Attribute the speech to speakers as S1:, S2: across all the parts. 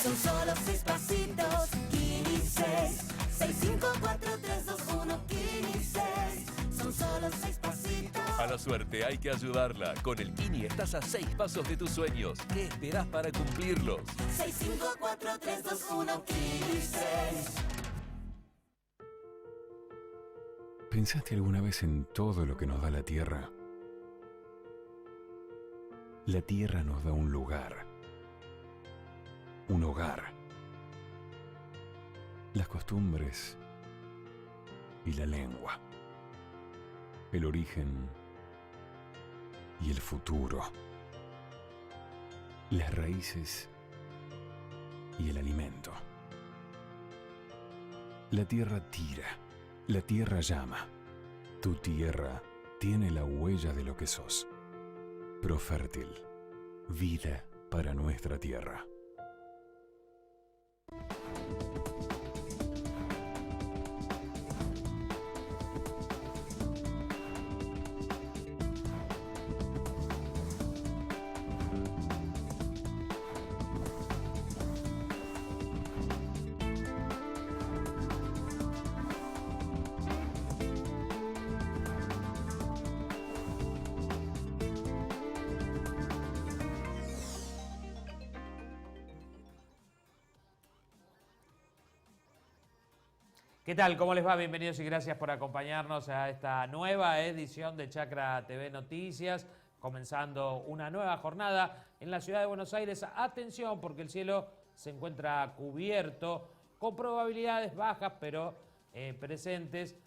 S1: Son solo 6 pasitos, Kini 6. 654-321 Kini 6. Son solo 6 pasitos.
S2: A la suerte hay que ayudarla. Con el Kini estás a 6 pasos de tus sueños. ¿Qué esperás para cumplirlos?
S1: 654-321 Kini 6.
S3: ¿Pensaste alguna vez en todo lo que nos da la tierra? La tierra nos da un lugar, un hogar, las costumbres y la lengua, el origen y el futuro, las raíces y el alimento. La tierra tira, la tierra llama. Tu tierra tiene la huella de lo que sos. Profértil, vida para nuestra tierra.
S4: ¿Qué tal? ¿Cómo les va? Bienvenidos y gracias por acompañarnos a esta nueva edición de Chacra TV Noticias, comenzando una nueva jornada en la ciudad de Buenos Aires. Atención, porque el cielo se encuentra cubierto, con probabilidades bajas, pero presentes,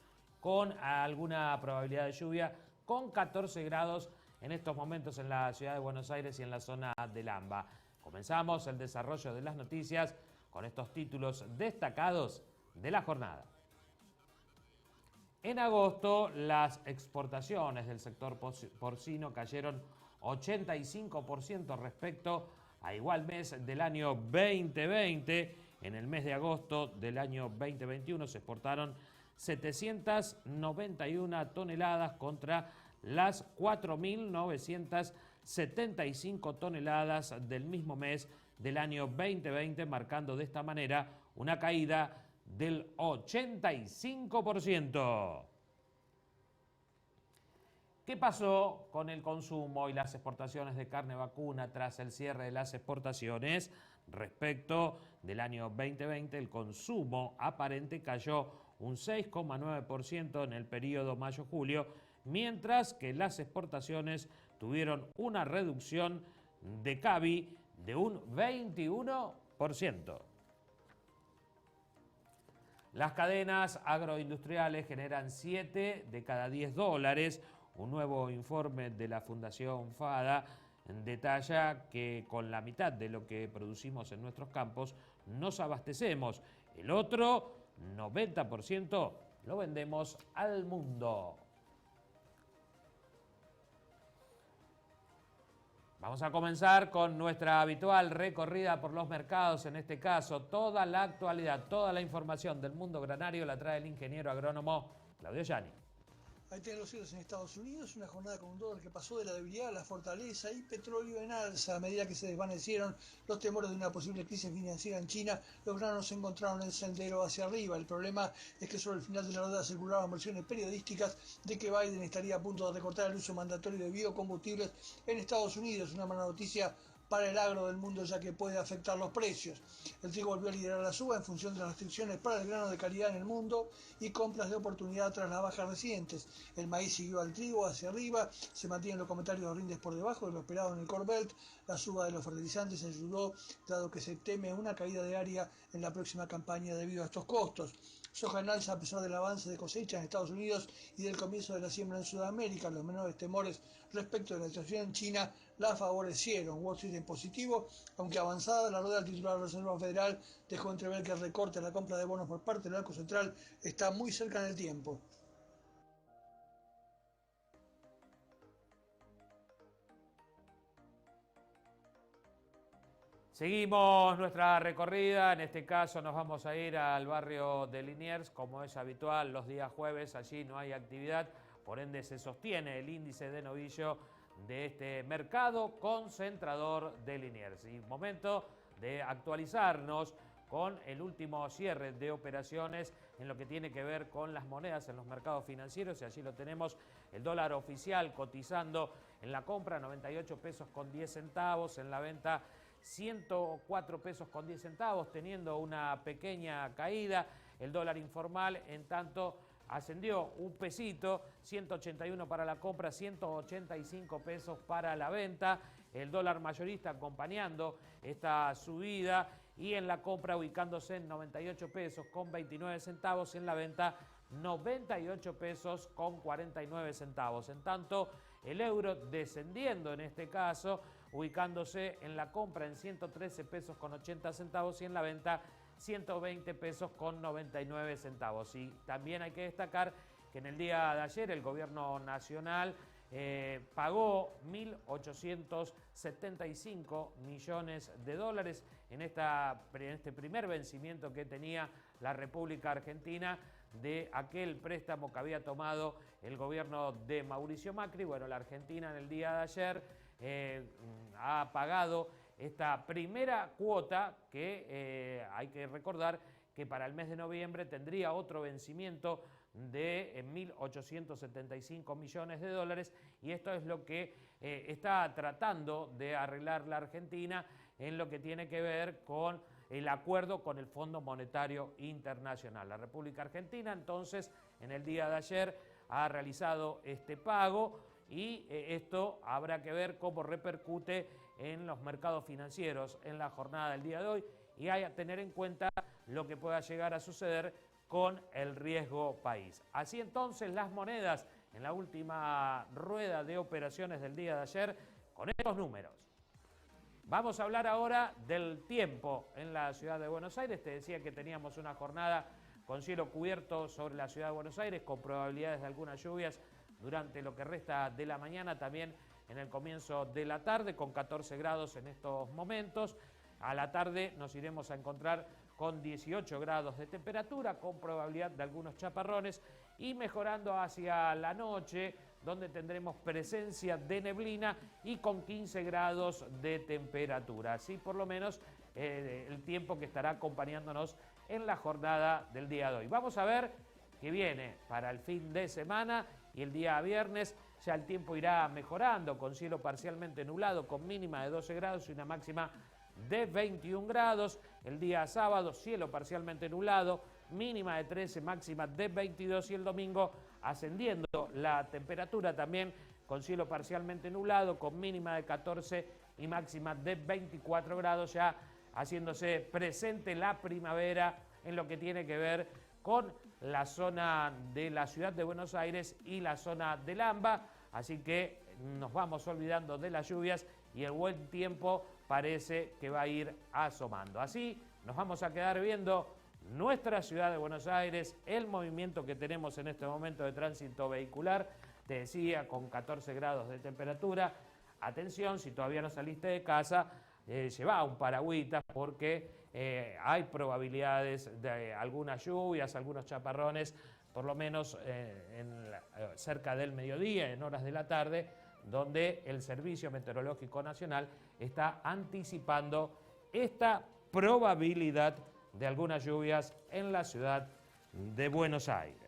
S4: con alguna probabilidad de lluvia, con 14 grados en estos momentos en la ciudad de Buenos Aires y en la zona del AMBA. Comenzamos el desarrollo de las noticias con estos títulos destacados de la jornada. En agosto, las exportaciones del sector porcino cayeron 85% respecto a igual mes del año 2020. En el mes de agosto del año 2021 se exportaron 791 toneladas contra las 4.975 toneladas del mismo mes del año 2020, marcando de esta manera una caída del 85%. ¿Qué pasó con el consumo y las exportaciones de carne vacuna tras el cierre de las exportaciones? Respecto del año 2020, el consumo aparente cayó un 6,9% en el periodo mayo-julio, mientras que las exportaciones tuvieron una reducción de CABI de un 21%. Las cadenas agroindustriales generan 7 de cada 10 dólares. Un nuevo informe de la Fundación FADA detalla que con la mitad de lo que producimos en nuestros campos nos abastecemos. El otro 90% lo vendemos al mundo. Vamos a comenzar con nuestra habitual recorrida por los mercados. En este caso, toda la actualidad, toda la información del mundo granario la trae el ingeniero agrónomo Claudio Gianni.
S5: Ahí tienen los cielos en Estados Unidos, una jornada con un dólar que pasó de la debilidad a la fortaleza y petróleo en alza. A medida que se desvanecieron los temores de una posible crisis financiera en China, los granos encontraron el sendero hacia arriba. El problema es que sobre el final de la rueda circulaban versiones periodísticas de que Biden estaría a punto de recortar el uso mandatorio de biocombustibles en Estados Unidos. Una mala noticia para el agro del mundo, ya que puede afectar los precios. El trigo volvió a liderar la suba en función de las restricciones para el grano de calidad en el mundo y compras de oportunidad tras las bajas recientes. El maíz siguió al trigo hacia arriba, se mantienen los comentarios de rindes por debajo de lo esperado en el Corn Belt. La suba de los fertilizantes ayudó, dado que se teme una caída de área en la próxima campaña debido a estos costos. Soja en alza a pesar del avance de cosecha en Estados Unidos y del comienzo de la siembra en Sudamérica. Los menores temores respecto de la situación en China la favorecieron. Wall Street en positivo, aunque avanzada la rueda del titular de la Reserva Federal dejó entrever que el recorte a la compra de bonos por parte del Banco Central está muy cerca en el tiempo.
S4: Seguimos nuestra recorrida, en este caso nos vamos a ir al barrio de Liniers, como es habitual los días jueves, allí no hay actividad, por ende se sostiene el índice de novillo de este mercado concentrador de Liniers. Y momento de actualizarnos con el último cierre de operaciones en lo que tiene que ver con las monedas en los mercados financieros, y allí lo tenemos, el dólar oficial cotizando en la compra 98 pesos con 10 centavos, en la venta 104 pesos con 10 centavos, teniendo una pequeña caída. El dólar informal, en tanto, ascendió un pesito, 181 para la compra, 185 pesos para la venta. El dólar mayorista acompañando esta subida y en la compra ubicándose en 98 pesos con 29 centavos, en la venta 98 pesos con 49 centavos. En tanto, el euro descendiendo en este caso, ubicándose en la compra en 113 pesos con 80 centavos y en la venta 120 pesos con 99 centavos. Y también hay que destacar que en el día de ayer el gobierno nacional pagó 1.875 millones de dólares en este primer vencimiento que tenía la República Argentina de aquel préstamo que había tomado el gobierno de Mauricio Macri. Bueno, la Argentina en el día de ayer ha pagado esta primera cuota que hay que recordar que para el mes de noviembre tendría otro vencimiento de 1.875 millones de dólares, y esto es lo que está tratando de arreglar la Argentina en lo que tiene que ver con el acuerdo con el Fondo Monetario Internacional. La República Argentina entonces en el día de ayer ha realizado este pago y esto habrá que ver cómo repercute en los mercados financieros en la jornada del día de hoy, y hay que tener en cuenta lo que pueda llegar a suceder con el riesgo país. Así entonces las monedas en la última rueda de operaciones del día de ayer con estos números. Vamos a hablar ahora del tiempo en la ciudad de Buenos Aires. Te decía que teníamos una jornada con cielo cubierto sobre la ciudad de Buenos Aires, con probabilidades de algunas lluvias durante lo que resta de la mañana, también en el comienzo de la tarde, con 14 grados en estos momentos. A la tarde nos iremos a encontrar con 18 grados de temperatura, con probabilidad de algunos chaparrones, y mejorando hacia la noche, donde tendremos presencia de neblina y con 15 grados de temperatura. Así por lo menos el tiempo que estará acompañándonos en la jornada del día de hoy. Vamos a ver qué viene para el fin de semana, y el día viernes ya el tiempo irá mejorando, con cielo parcialmente nublado, con mínima de 12 grados y una máxima de 21 grados. El día sábado, cielo parcialmente nublado, mínima de 13, máxima de 22, y el domingo ascendiendo la temperatura también con cielo parcialmente nublado, con mínima de 14 y máxima de 24 grados, ya haciéndose presente la primavera en lo que tiene que ver con la zona de la ciudad de Buenos Aires y la zona del AMBA. Así que nos vamos olvidando de las lluvias y el buen tiempo parece que va a ir asomando. Así nos vamos a quedar viendo nuestra ciudad de Buenos Aires, el movimiento que tenemos en este momento de tránsito vehicular, te decía, con 14 grados de temperatura. Atención, si todavía no saliste de casa, lleva un paragüitas porque hay probabilidades de algunas lluvias, algunos chaparrones, por lo menos cerca del mediodía, en horas de la tarde, donde el Servicio Meteorológico Nacional está anticipando esta probabilidad de algunas lluvias en la ciudad de Buenos Aires.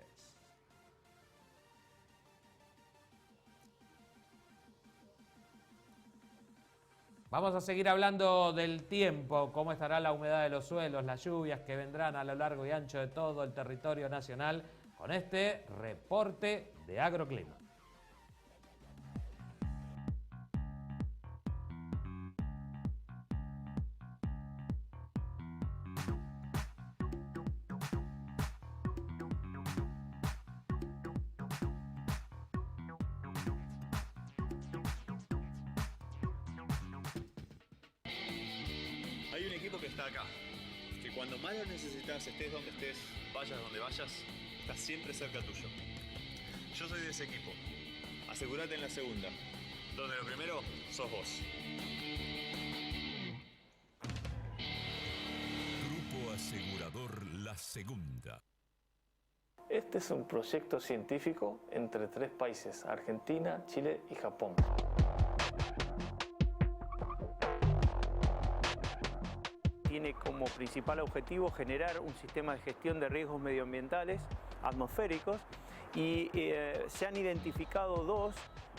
S4: Vamos a seguir hablando del tiempo, cómo estará la humedad de los suelos, las lluvias que vendrán a lo largo y ancho de todo el territorio nacional, con este reporte de Agroclima.
S6: Hay un equipo que está acá, que cuando más lo necesitas, estés donde estés, vayas donde vayas, está siempre cerca tuyo. Yo soy de ese equipo. Asegúrate en la segunda, donde lo primero sos vos.
S2: Grupo Asegurador La Segunda.
S7: Este es un proyecto científico entre 3 países, Argentina, Chile y Japón.
S8: tiene como principal objetivo generar un sistema de gestión de riesgos medioambientales atmosféricos y se han identificado dos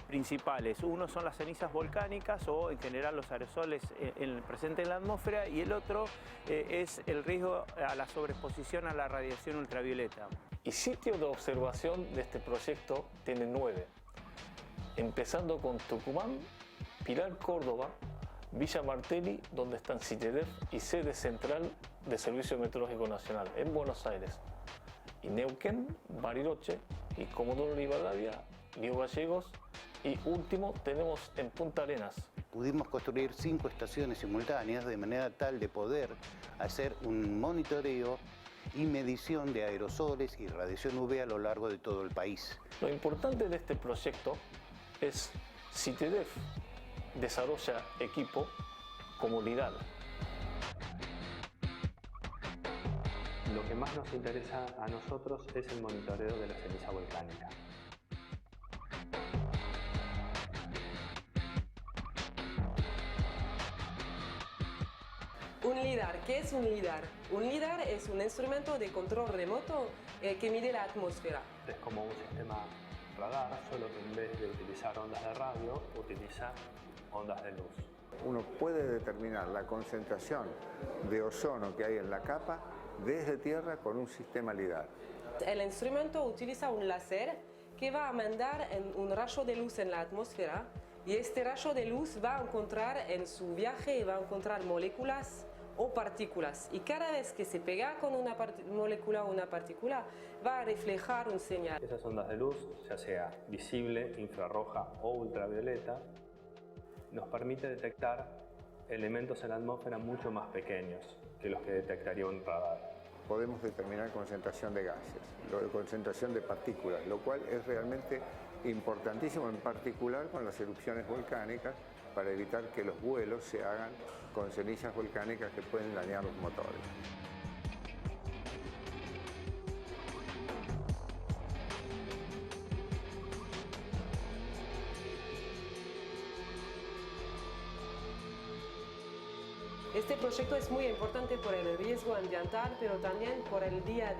S8: principales. Uno son las cenizas volcánicas o en general los aerosoles presentes en la atmósfera, y el otro es el riesgo a la sobreexposición a la radiación ultravioleta.
S7: Y sitios de observación de este proyecto tienen 9, empezando con Tucumán, Pilar, Córdoba, Villa Martelli, donde están CITEDEF y sede central de Servicio Meteorológico Nacional en Buenos Aires, y Neuquén, Bariloche, y Comodoro Rivadavia, Río Gallegos, y último tenemos en Punta Arenas.
S9: Pudimos construir 5 estaciones simultáneas de manera tal de poder hacer un monitoreo y medición de aerosoles y radiación UV a lo largo de todo el país.
S7: Lo importante de este proyecto es CITEDEF desarrolla equipo como LIDAR.
S10: Lo que más nos interesa a nosotros es el monitoreo de la ceniza volcánica.
S11: Un LIDAR, ¿qué es un LIDAR? Un LIDAR es un instrumento de control remoto que mide la atmósfera.
S10: Es como un sistema radar, solo que en vez de utilizar ondas de radio, utiliza ondas de luz.
S12: Uno puede determinar la concentración de ozono que hay en la capa desde tierra con un sistema LIDAR.
S11: El instrumento utiliza un láser que va a mandar un rayo de luz en la atmósfera, y este rayo de luz va a encontrar en su viaje, va a encontrar moléculas o partículas, y cada vez que se pega con una molécula o una partícula va a reflejar un señal.
S10: Esas ondas de luz, ya sea visible, infrarroja o ultravioleta, nos permite detectar elementos en la atmósfera mucho más pequeños que los que detectaría un radar.
S12: Podemos determinar concentración de gases, concentración de partículas, lo cual es realmente importantísimo, en particular con las erupciones volcánicas, para evitar que los vuelos se hagan con cenizas volcánicas que pueden dañar los motores.
S11: Este proyecto es muy importante por el riesgo ambiental, pero también por el día a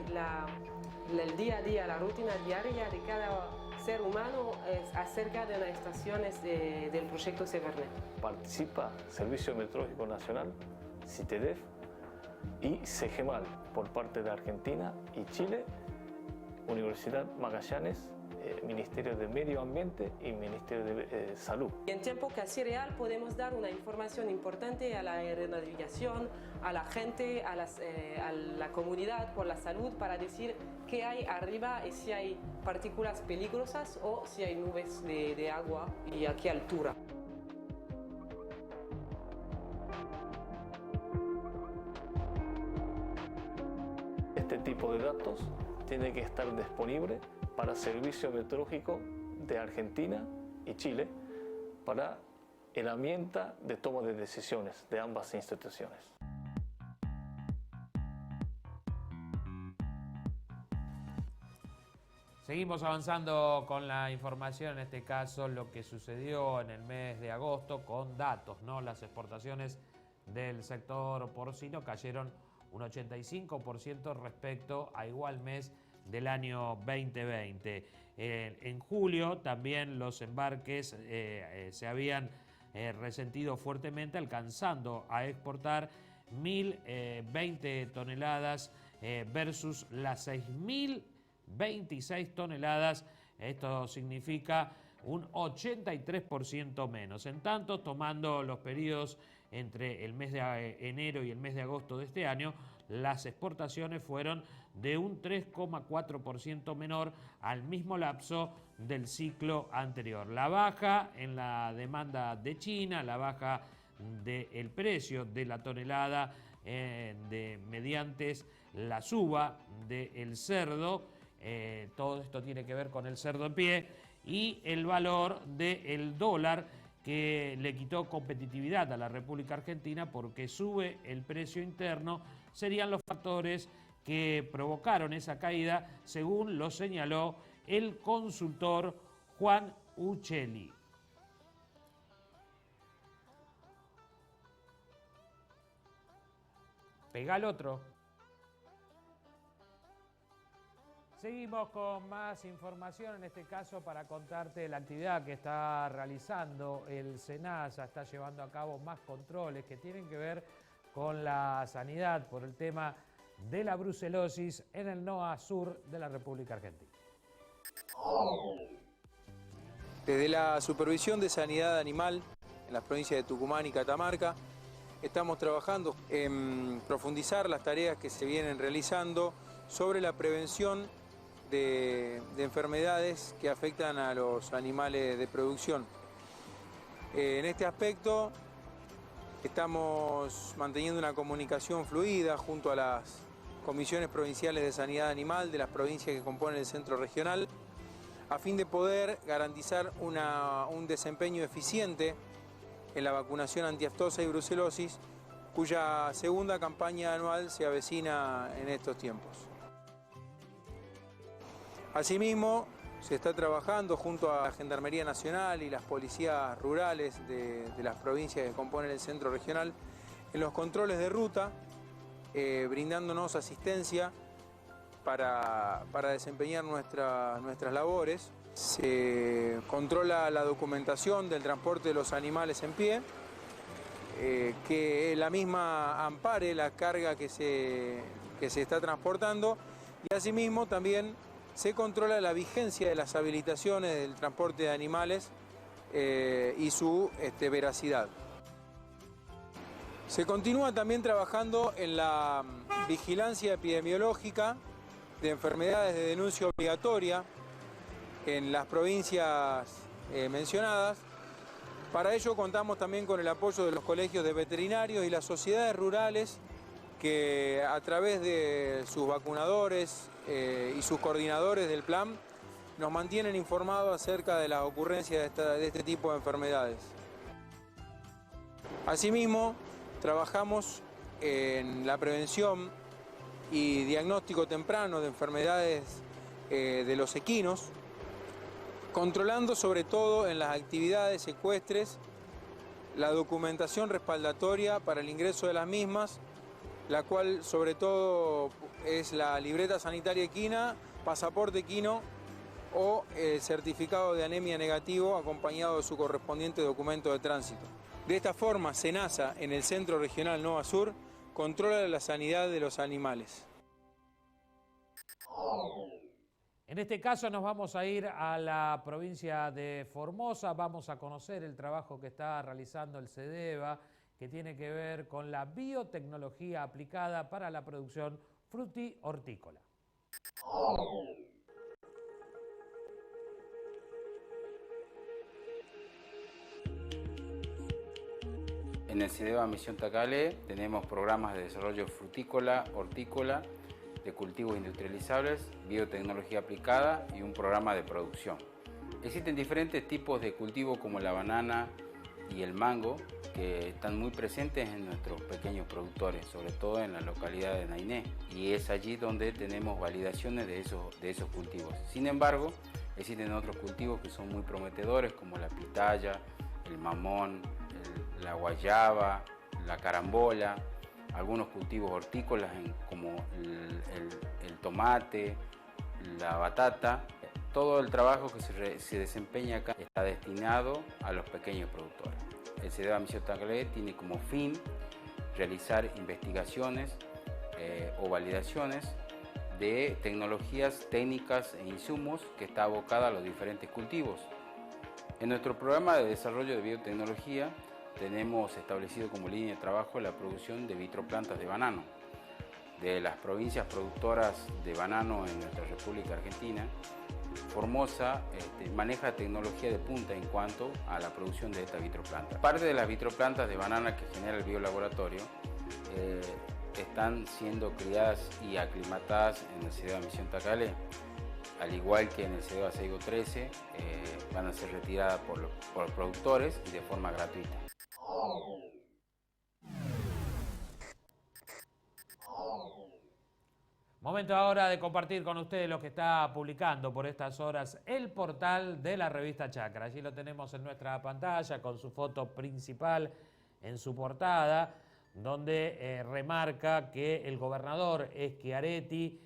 S11: día, la rutina diaria de cada ser humano acerca de las estaciones del proyecto Severnet.
S7: Participa Servicio Meteorológico Nacional, CITEDEF y CEGEMAL por parte de Argentina y Chile, Universidad Magallanes, Ministerio de Medio Ambiente y Ministerio de Salud.
S11: En tiempo casi real podemos dar una información importante a la aeronavegación, a la gente, a la comunidad por la salud, para decir qué hay arriba y si hay partículas peligrosas o si hay nubes de agua y a qué altura.
S7: Este tipo de datos tiene que estar disponible para Servicio Meteorológico de Argentina y Chile, para herramienta de toma de decisiones de ambas instituciones.
S4: Seguimos avanzando con la información, en este caso lo que sucedió en el mes de agosto con datos, ¿no? Las exportaciones del sector porcino cayeron un 85% respecto a igual mes del año 2020. En julio también los embarques se habían resentido fuertemente, alcanzando a exportar 1.020 toneladas versus las 6.026 toneladas. Esto significa un 83% menos. En tanto, tomando los periodos entre el mes de enero y el mes de agosto de este año, las exportaciones fueron de un 3,4% menor al mismo lapso del ciclo anterior. La baja en la demanda de China, la baja del precio de la tonelada mediante la suba del cerdo, todo esto tiene que ver con el cerdo en pie, y el valor del dólar, que le quitó competitividad a la República Argentina porque sube el precio interno, serían los factores que provocaron esa caída, según lo señaló el consultor Juan Uccelli. Pega el otro. Seguimos con más información, en este caso para contarte la actividad que está realizando el SENASA. Está llevando a cabo más controles que tienen que ver con la sanidad por el tema de la brucelosis en el NOA Sur de la República Argentina.
S13: Desde la Supervisión de Sanidad Animal en las provincias de Tucumán y Catamarca, estamos trabajando en profundizar las tareas que se vienen realizando sobre la prevención de enfermedades que afectan a los animales de producción. En este aspecto estamos manteniendo una comunicación fluida junto a las comisiones provinciales de sanidad animal de las provincias que componen el centro regional, a fin de poder garantizar un desempeño eficiente en la vacunación antiaftosa y brucelosis, cuya segunda campaña anual se avecina en estos tiempos. Asimismo, se está trabajando junto a la Gendarmería Nacional y las policías rurales de las provincias que componen el centro regional en los controles de ruta, brindándonos asistencia para desempeñar nuestras labores. Se controla la documentación del transporte de los animales en pie, que la misma ampare la carga que se está transportando, y asimismo también se controla la vigencia de las habilitaciones del transporte de animales y su veracidad. Se continúa también trabajando en la vigilancia epidemiológica de enfermedades de denuncia obligatoria en las provincias mencionadas. Para ello contamos también con el apoyo de los colegios de veterinarios y las sociedades rurales que a través de sus vacunadores y sus coordinadores del plan nos mantienen informados acerca de las ocurrencias de este tipo de enfermedades. Asimismo, trabajamos en la prevención y diagnóstico temprano de enfermedades de los equinos, controlando sobre todo en las actividades ecuestres la documentación respaldatoria para el ingreso de las mismas, la cual sobre todo es la libreta sanitaria equina, pasaporte equino o el certificado de anemia negativo acompañado de su correspondiente documento de tránsito. De esta forma, SENASA, en el Centro Regional NOA Sur, controla la sanidad de los animales.
S4: En este caso nos vamos a ir a la provincia de Formosa, vamos a conocer el trabajo que está realizando el CEDEVA, que tiene que ver con la biotecnología aplicada para la producción fruti-hortícola.
S14: En el CEDEVA Misión Tacalé tenemos programas de desarrollo frutícola, hortícola, de cultivos industrializables, biotecnología aplicada y un programa de producción. Existen diferentes tipos de cultivos como la banana y el mango que están muy presentes en nuestros pequeños productores, sobre todo en la localidad de Nainé, y es allí donde tenemos validaciones de esos cultivos. Sin embargo, existen otros cultivos que son muy prometedores como la pitaya, el mamón, la guayaba, la carambola, algunos cultivos hortícolas como el tomate, la batata. Todo el trabajo que se desempeña acá está destinado a los pequeños productores. El CEDEVA Misión Tacalé tiene como fin realizar investigaciones o validaciones de tecnologías, técnicas e insumos que está abocada a los diferentes cultivos. En nuestro programa de desarrollo de biotecnología tenemos establecido como línea de trabajo la producción de vitroplantas de banano. De las provincias productoras de banano en nuestra República Argentina, Formosa maneja tecnología de punta en cuanto a la producción de esta vitroplanta. Parte de las vitroplantas de banana que genera el biolaboratorio están siendo criadas y aclimatadas en el CEDEVA Misión Tacalé. Al igual que en el CEDEVA Seigo 13, van a ser retiradas por los productores y de forma gratuita.
S4: Momento ahora de compartir con ustedes lo que está publicando por estas horas el portal de la revista Chacra. Allí lo tenemos en nuestra pantalla con su foto principal en su portada, donde remarca que el gobernador Schiaretti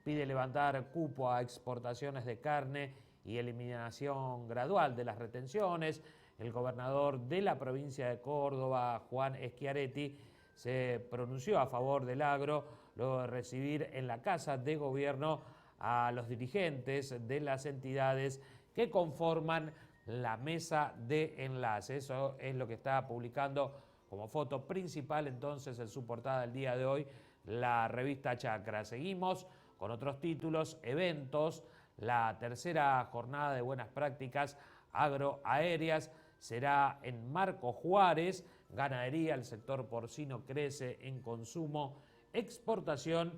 S4: pide levantar cupo a exportaciones de carne y eliminación gradual de las retenciones. El gobernador de la provincia de Córdoba, Juan Schiaretti, se pronunció a favor del agro luego de recibir en la Casa de Gobierno a los dirigentes de las entidades que conforman la mesa de enlace. Eso es lo que está publicando como foto principal entonces en su portada del día de hoy la revista Chacra. Seguimos con otros títulos, eventos. La tercera jornada de buenas prácticas agroaéreas será en Marco Juárez. Ganadería, el sector porcino crece en consumo, exportación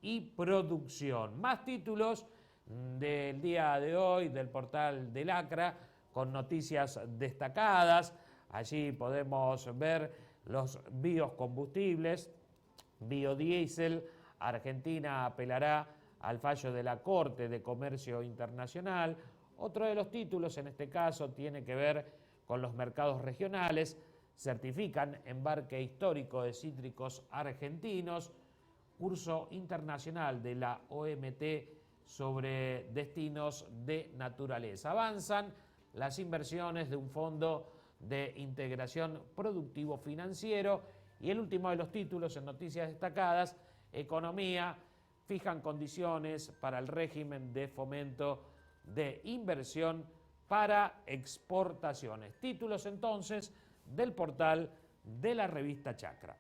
S4: y producción. Más títulos del día de hoy del portal del ACRA con noticias destacadas. Allí podemos ver los biocombustibles, biodiesel. Argentina apelará al fallo de la Corte de Comercio Internacional. Otro de los títulos en este caso tiene que ver con los mercados regionales. Certifican embarque histórico de cítricos argentinos. Curso internacional de la OMT sobre destinos de naturaleza. Avanzan las inversiones de un fondo de integración productivo financiero. Y el último de los títulos en noticias destacadas, economía, fijan condiciones para el régimen de fomento de inversión para exportaciones. Títulos entonces del portal de la revista Chacra.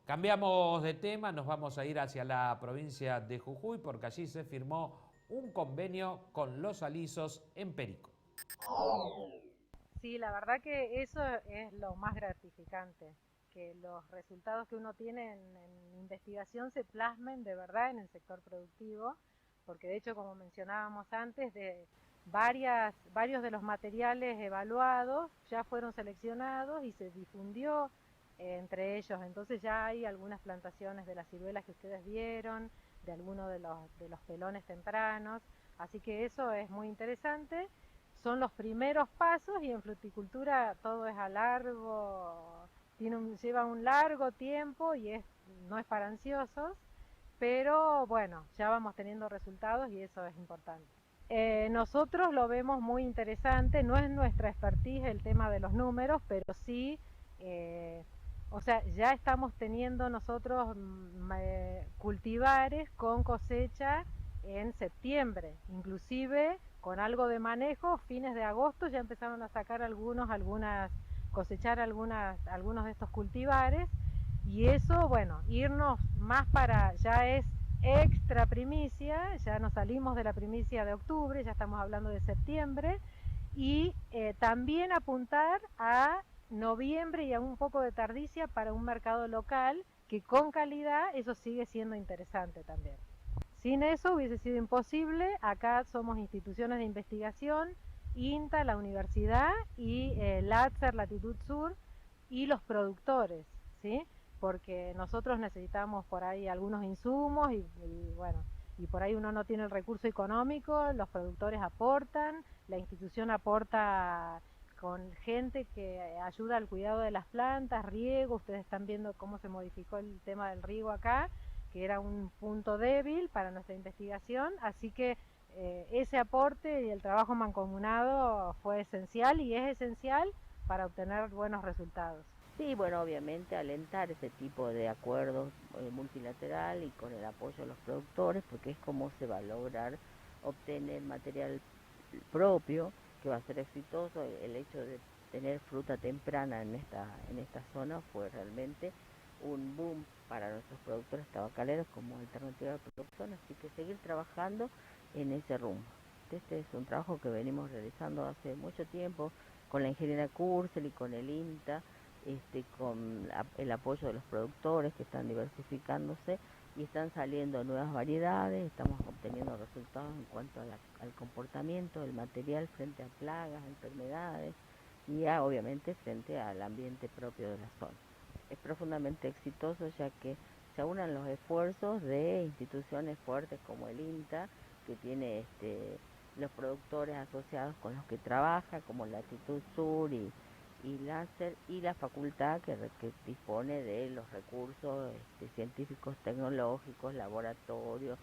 S4: Cambiamos de tema, nos vamos a ir hacia la provincia de Jujuy porque allí se firmó un convenio con los alisos en Perico.
S15: Sí, la verdad que eso es lo más gratificante, que los resultados que uno tiene en investigación se plasmen de verdad en el sector productivo, porque de hecho, como mencionábamos antes, de varios de los materiales evaluados ya fueron seleccionados y se difundió entre ellos. Entonces ya hay algunas plantaciones de las ciruelas que ustedes vieron, de algunos de los pelones tempranos, así que eso es muy interesante. Son los primeros pasos y en fruticultura todo es a largo, lleva un largo tiempo y no es para ansiosos, pero bueno, ya vamos teniendo resultados y eso es importante. Nosotros lo vemos muy interesante, no es nuestra expertise el tema de los números, pero sí, o sea, ya estamos teniendo nosotros cultivares con cosecha en septiembre, inclusive con algo de manejo, fines de agosto ya empezaron a sacar cosechar algunos de estos cultivares, y eso, bueno, irnos más para, ya es extra primicia, ya nos salimos de la primicia de octubre, ya estamos hablando de septiembre, y también apuntar a noviembre y a un poco de tardicia para un mercado local, que con calidad eso sigue siendo interesante también. Sin eso hubiese sido imposible. Acá somos instituciones de investigación, INTA, la universidad, y LATSER, Latitud Sur, y los productores, ¿sí? Porque nosotros necesitamos por ahí algunos insumos y bueno, y por ahí uno no tiene el recurso económico, los productores aportan, la institución aporta con gente que ayuda al cuidado de las plantas, riego. Ustedes están viendo cómo se modificó el tema del riego acá, que era un punto débil para nuestra investigación, así que ese aporte y el trabajo mancomunado fue esencial y es esencial para obtener buenos resultados.
S16: Sí, bueno, obviamente alentar ese tipo de acuerdos multilateral y con el apoyo de los productores, porque es como se va a lograr obtener material propio que va a ser exitoso. El hecho de tener fruta temprana en esta zona fue realmente un boom para nuestros productores tabacaleros como alternativa de producción, así que seguir trabajando en ese rumbo. Este es un trabajo que venimos realizando hace mucho tiempo con la ingeniera Kursel y con el INTA, con el apoyo de los productores que están diversificándose y están saliendo nuevas variedades, estamos obteniendo resultados en cuanto al comportamiento del material frente a plagas, enfermedades y obviamente frente al ambiente propio de la zona. Es profundamente exitoso ya que se aunan los esfuerzos de instituciones fuertes como el INTA, que tiene los productores asociados con los que trabaja, como Latitud Sur y Láser, y la facultad que dispone de los recursos científicos, tecnológicos, laboratorios.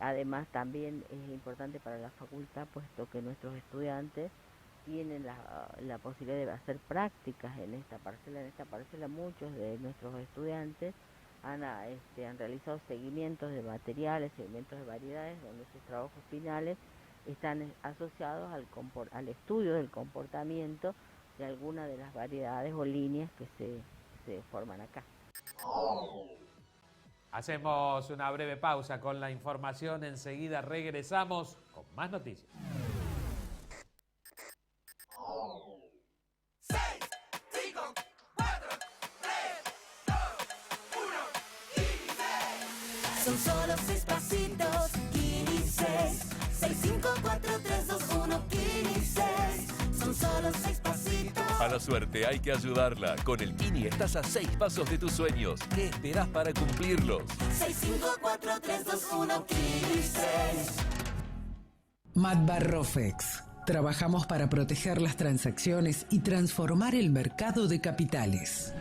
S16: Además también es importante para la facultad, puesto que nuestros estudiantes tienen la posibilidad de hacer prácticas en esta parcela. En esta parcela muchos de nuestros estudiantes han realizado seguimientos de materiales, seguimientos de variedades, donde sus trabajos finales están asociados al estudio del comportamiento de alguna de las variedades o líneas que se forman acá.
S4: Hacemos una breve pausa con la información, enseguida regresamos con más noticias.
S1: 6, 5, 4, 3, 2, 1, 15. Son solo 6 pasitos, 15. 6, 5, 4, 3, 2, 1, 15. Son solo 6 pasitos.
S2: A la suerte hay que ayudarla. Con el Kini estás a 6 pasos de tus sueños. ¿Qué esperás para cumplirlos?
S1: 6, 5, 4, 3, 2, 1, 15.
S17: Matbarrofex. Trabajamos para proteger las transacciones y transformar el mercado de capitales.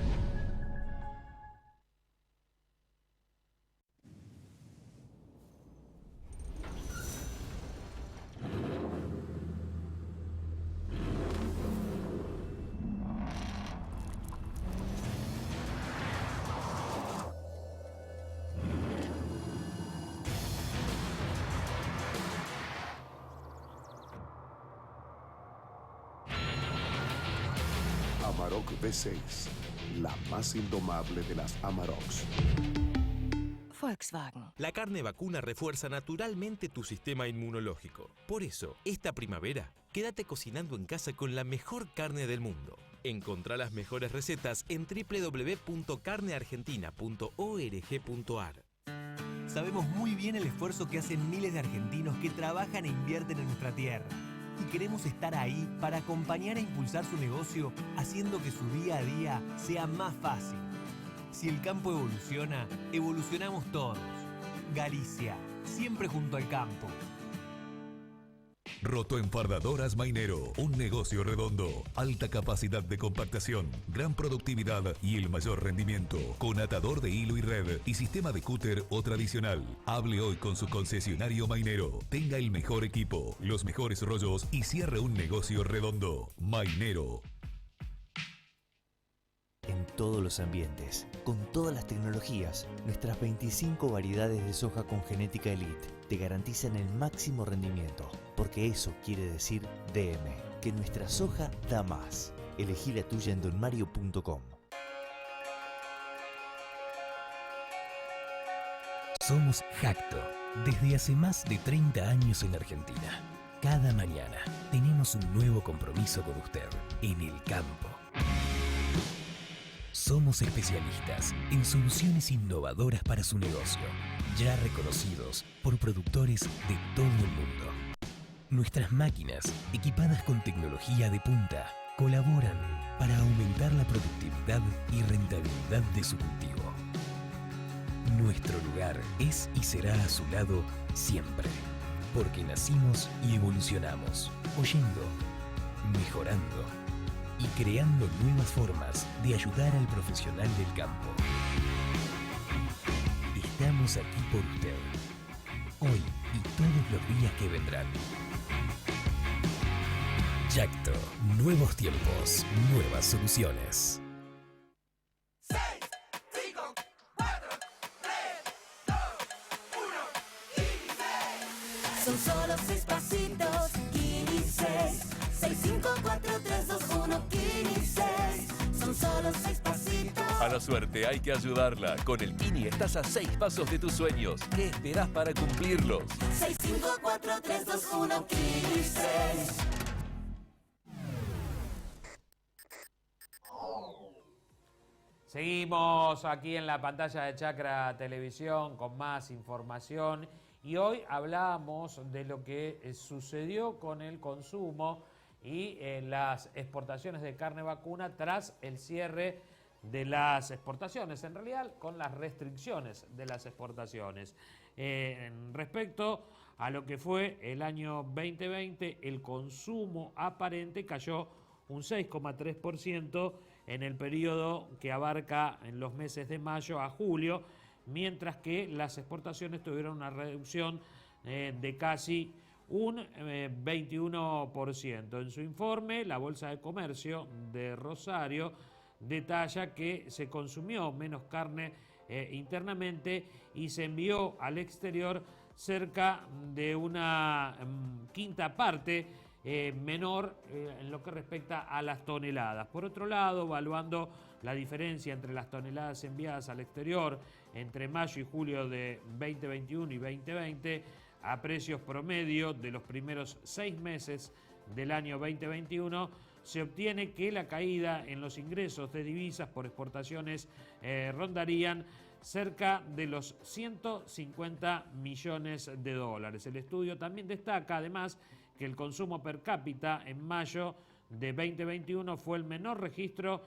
S18: Amarok V6, la más indomable de las Amaroks.
S19: Volkswagen. La carne vacuna refuerza naturalmente tu sistema inmunológico. Por eso, esta primavera, quédate cocinando en casa con la mejor carne del mundo. Encontrá las mejores recetas en www.carneargentina.org.ar.
S20: Sabemos muy bien el esfuerzo que hacen miles de argentinos que trabajan e invierten en nuestra tierra. Y queremos estar ahí para acompañar e impulsar su negocio, haciendo que su día a día sea más fácil. Si el campo evoluciona, evolucionamos todos. Galicia, siempre junto al campo.
S21: Rotoenfardadoras Mainero, un negocio redondo, alta capacidad de compactación, gran productividad y el mayor rendimiento, con atador de hilo y red y sistema de cúter o tradicional. Hable hoy con su concesionario Mainero, tenga el mejor equipo, los mejores rollos y cierre un negocio redondo. Mainero.
S22: En todos los ambientes, con todas las tecnologías, nuestras 25 variedades de soja con genética elite te garantizan el máximo rendimiento, porque eso quiere decir DM, que nuestra soja da más. Elegí la tuya en donmario.com.
S23: Somos Jacto, desde hace más de 30 años en Argentina. Cada mañana tenemos un nuevo compromiso con usted en el campo. Somos especialistas en soluciones innovadoras para su negocio, ya reconocidos por productores de todo el mundo. Nuestras máquinas, equipadas con tecnología de punta, colaboran para aumentar la productividad y rentabilidad de su cultivo. Nuestro lugar es y será a su lado siempre, porque nacimos y evolucionamos, oyendo, mejorando y creando nuevas formas de ayudar al profesional del campo. Estamos aquí por usted, hoy y todos los días que vendrán. Jacto, nuevos tiempos, nuevas soluciones.
S1: 6, 5, 4, 3, 2, 1, 15. Son solo 6 pasitos, 15. 6, 5, 4, 3, 2, 1, 15. Son solo 6 pasitos.
S2: A la suerte hay que ayudarla. Con el Kini estás a 6 pasos de tus sueños. ¿Qué esperás para cumplirlos?
S1: 6, 5, 4, 3, 2, 1, 15.
S4: Seguimos aquí en la pantalla de Chacra Televisión con más información y hoy hablamos de lo que sucedió con el consumo y las exportaciones de carne vacuna tras el cierre de las exportaciones, en realidad con las restricciones de las exportaciones. Respecto a lo que fue el año 2020, el consumo aparente cayó un 6,3% en el periodo que abarca en los meses de mayo a julio, mientras que las exportaciones tuvieron una reducción de casi un 21%. En su informe, la Bolsa de Comercio de Rosario detalla que se consumió menos carne internamente y se envió al exterior cerca de una quinta parte menor en lo que respecta a las toneladas. Por otro lado, evaluando la diferencia entre las toneladas enviadas al exterior entre mayo y julio de 2021 y 2020, a precios promedio de los primeros 6 meses del año 2021, se obtiene que la caída en los ingresos de divisas por exportaciones rondarían cerca de los 150 millones de dólares. El estudio también destaca además que el consumo per cápita en mayo de 2021 fue el menor registro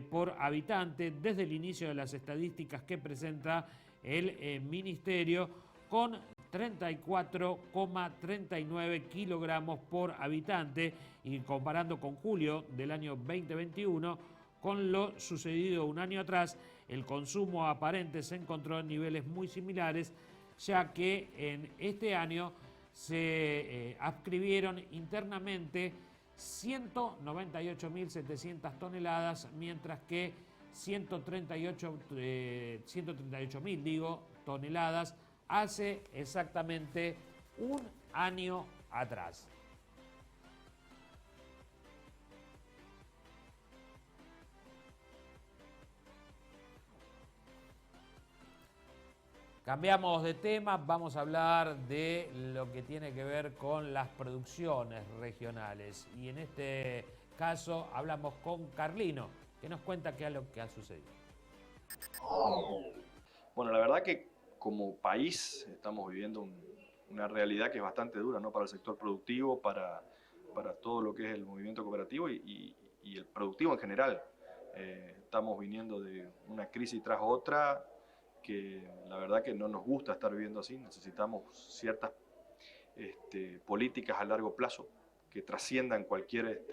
S4: por habitante desde el inicio de las estadísticas que presenta el Ministerio, con 34,39 kilogramos por habitante, y comparando con julio del año 2021 con lo sucedido un año atrás, el consumo aparente se encontró en niveles muy similares, ya que en este año se adscribieron internamente 198.700 toneladas, mientras que 138.000 toneladas hace exactamente un año atrás. Cambiamos de tema, vamos a hablar de lo que tiene que ver con las producciones regionales. Y en este caso hablamos con Carlino, que nos cuenta qué es lo que ha sucedido.
S3: Bueno, la verdad que como país estamos viviendo una realidad que es bastante dura, ¿no? Para el sector productivo, para todo lo que es el movimiento cooperativo y el productivo en general. Estamos viniendo de una crisis tras otra, que la verdad que no nos gusta estar viviendo así. Necesitamos ciertas políticas a largo plazo que trasciendan cualquier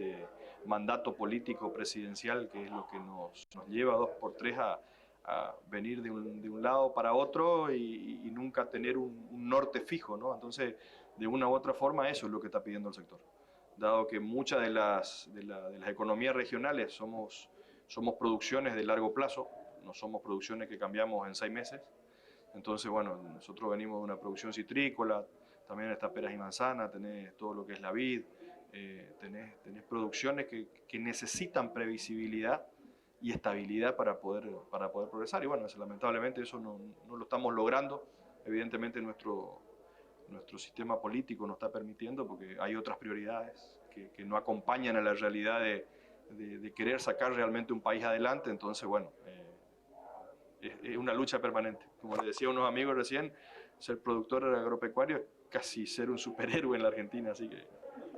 S3: mandato político presidencial, que es lo que nos lleva 2x3 a venir de un lado para otro y nunca tener un norte fijo, ¿no? Entonces, de una u otra forma, eso es lo que está pidiendo el sector. Dado que muchas de las economías regionales somos producciones de largo plazo, no somos producciones que cambiamos en 6 meses. Entonces, bueno, nosotros venimos de una producción citrícola, también está peras y manzanas, tenés todo lo que es la vid, tenés producciones que necesitan previsibilidad y estabilidad para poder progresar. Y bueno, lamentablemente eso no lo estamos logrando. Evidentemente nuestro sistema político no está permitiendo, porque hay otras prioridades que no acompañan a la realidad de querer sacar realmente un país adelante. Entonces, bueno, es una lucha permanente. Como le decía a unos amigos recién, ser productor agropecuario es casi ser un superhéroe en la Argentina. Así que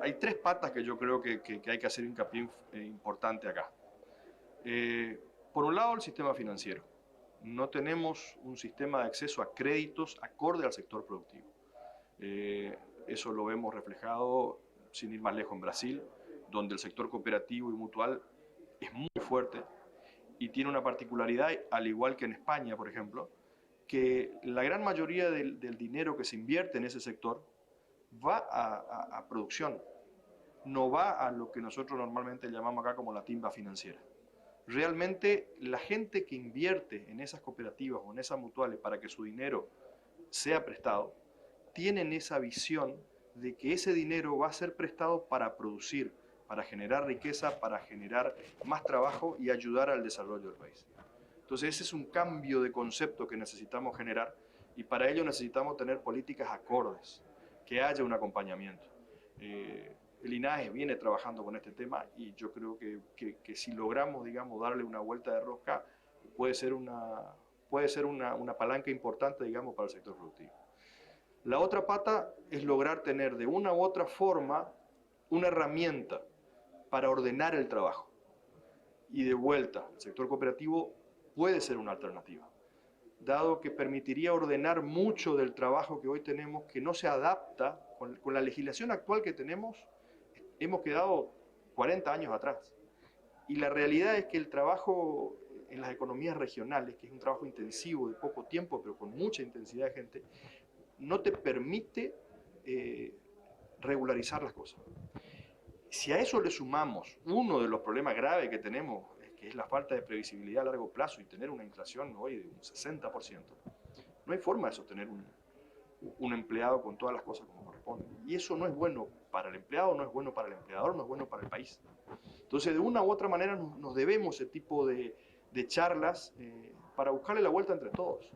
S3: hay 3 patas que yo creo que hay que hacer hincapié importante acá. Por un lado, el sistema financiero. No tenemos un sistema de acceso a créditos acorde al sector productivo. Eso lo vemos reflejado, sin ir más lejos, en Brasil, donde el sector cooperativo y mutual es muy fuerte y tiene una particularidad, al igual que en España, por ejemplo, que la gran mayoría del dinero que se invierte en ese sector va a producción, no va a lo que nosotros normalmente llamamos acá como la timba financiera. Realmente la gente que invierte en esas cooperativas o en esas mutuales para que su dinero sea prestado, tienen esa visión de que ese dinero va a ser prestado para producir, para generar riqueza, para generar más trabajo y ayudar al desarrollo del país. Entonces ese es un cambio de concepto que necesitamos generar, y para ello necesitamos tener políticas acordes, que haya un acompañamiento. El INAE viene trabajando con este tema y yo creo que si logramos, digamos, darle una vuelta de rosca, puede ser una palanca importante, digamos, para el sector productivo. La otra pata es lograr tener de una u otra forma una herramienta para ordenar el trabajo. Y de vuelta, el sector cooperativo puede ser una alternativa, dado que permitiría ordenar mucho del trabajo que hoy tenemos, que no se adapta con la legislación actual que tenemos. Hemos quedado 40 años atrás. Y la realidad es que el trabajo en las economías regionales, que es un trabajo intensivo de poco tiempo, pero con mucha intensidad de gente, no te permite regularizar las cosas. Si a eso le sumamos uno de los problemas graves que tenemos, que es la falta de previsibilidad a largo plazo y tener una inflación hoy de un 60%, no hay forma de sostener un empleado con todas las cosas como corresponde. Y eso no es bueno para el empleado, no es bueno para el empleador, no es bueno para el país. Entonces, de una u otra manera nos debemos ese tipo de charlas para buscarle la vuelta entre todos.